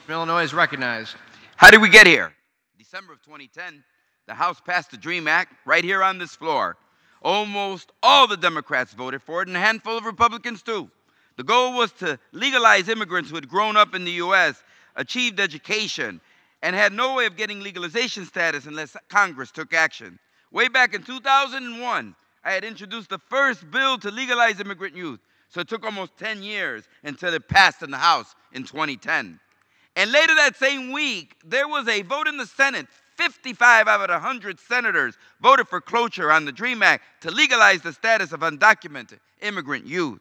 From Illinois is recognized. How did we get here? December of 2010, the House passed the DREAM Act right here on this floor. Almost all the Democrats voted for it, and a handful of Republicans too. The goal was to legalize immigrants who had grown up in the U.S., achieved education, and had no way of getting legalization status unless Congress took action. Way back in 2001, I had introduced the first bill to legalize immigrant youth, so it took almost 10 years until it passed in the House in 2010. And later that same week, there was a vote in the Senate. 55 out of 100 senators voted for cloture on the DREAM Act to legalize the status of undocumented immigrant youth.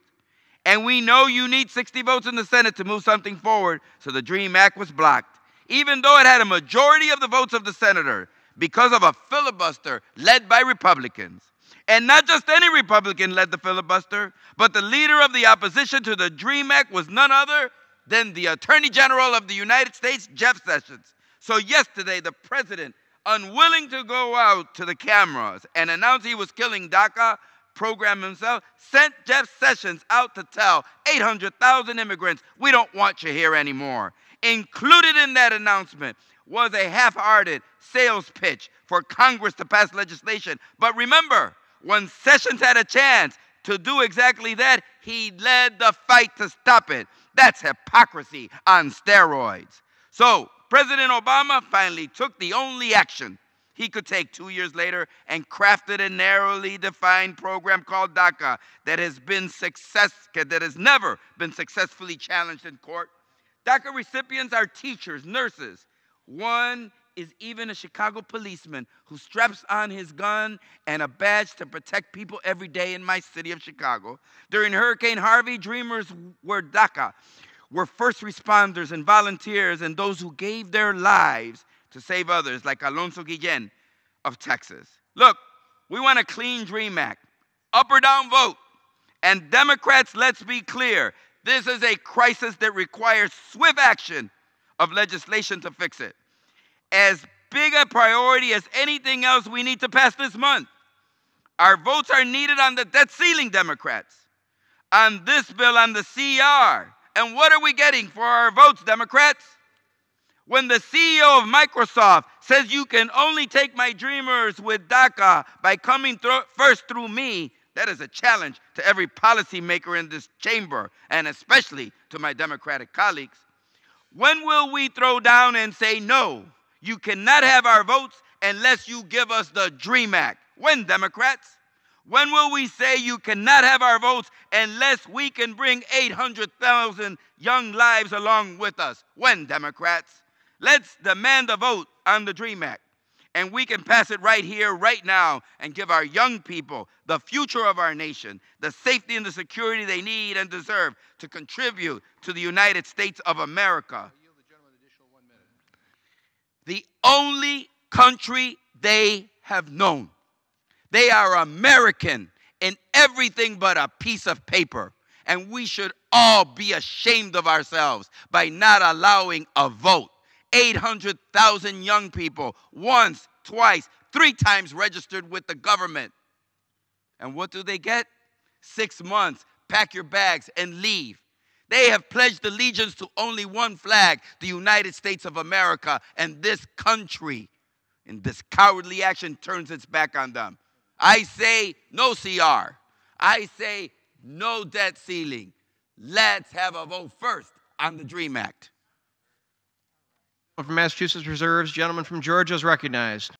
And we know you need 60 votes in the Senate to move something forward, so the DREAM Act was blocked, even though it had a majority of the votes of the senator, because of a filibuster led by Republicans. And not just any Republican led the filibuster, but the leader of the opposition to the DREAM Act was none other than the Attorney General of the United States, Jeff Sessions. So yesterday, the president, unwilling to go out to the cameras and announce he was killing DACA program himself, sent Jeff Sessions out to tell 800,000 immigrants, we don't want you here anymore. Included in that announcement was a half-hearted sales pitch for Congress to pass legislation. But remember, when Sessions had a chance to do exactly that, he led the fight to stop it. That's hypocrisy on steroids. So President Obama finally took the only action he could take 2 years later and crafted a narrowly defined program called DACA that has never been successfully challenged in court. DACA recipients are teachers, nurses. One is even a Chicago policeman who straps on his gun and a badge to protect people every day in my city of Chicago. During Hurricane Harvey, dreamers were DACA, were first responders and volunteers and those who gave their lives to save others, like Alonso Guillen of Texas. Look, we want a clean DREAM Act, up or down vote. And Democrats, let's be clear, this is a crisis that requires swift action of legislation to fix it. As big a priority as anything else we need to pass this month. Our votes are needed on the debt ceiling, Democrats, on this bill, on the CR. And what are we getting for our votes, Democrats? When the CEO of Microsoft says you can only take my dreamers with DACA by coming first through me, that is a challenge to every policymaker in this chamber, and especially to my Democratic colleagues. When will we throw down and say, no, you cannot have our votes unless you give us the DREAM Act? When, Democrats? When will we say you cannot have our votes unless we can bring 800,000 young lives along with us? When, Democrats? Let's demand a vote on the DREAM Act. And we can pass it right here, right now, and give our young people, the future of our nation, the safety and the security they need and deserve to contribute to the United States of America. The only country they have known. They are American in everything but a piece of paper. And we should all be ashamed of ourselves by not allowing a vote. 800,000 young people, once, twice, 3 times registered with the government. And what do they get? 6 months, pack your bags and leave. They have pledged allegiance to only one flag, the United States of America, and this country, in this cowardly action, turns its back on them. I say no CR. I say no debt ceiling. Let's have a vote first on the DREAM Act. From Massachusetts reserves, gentleman from Georgia is recognized.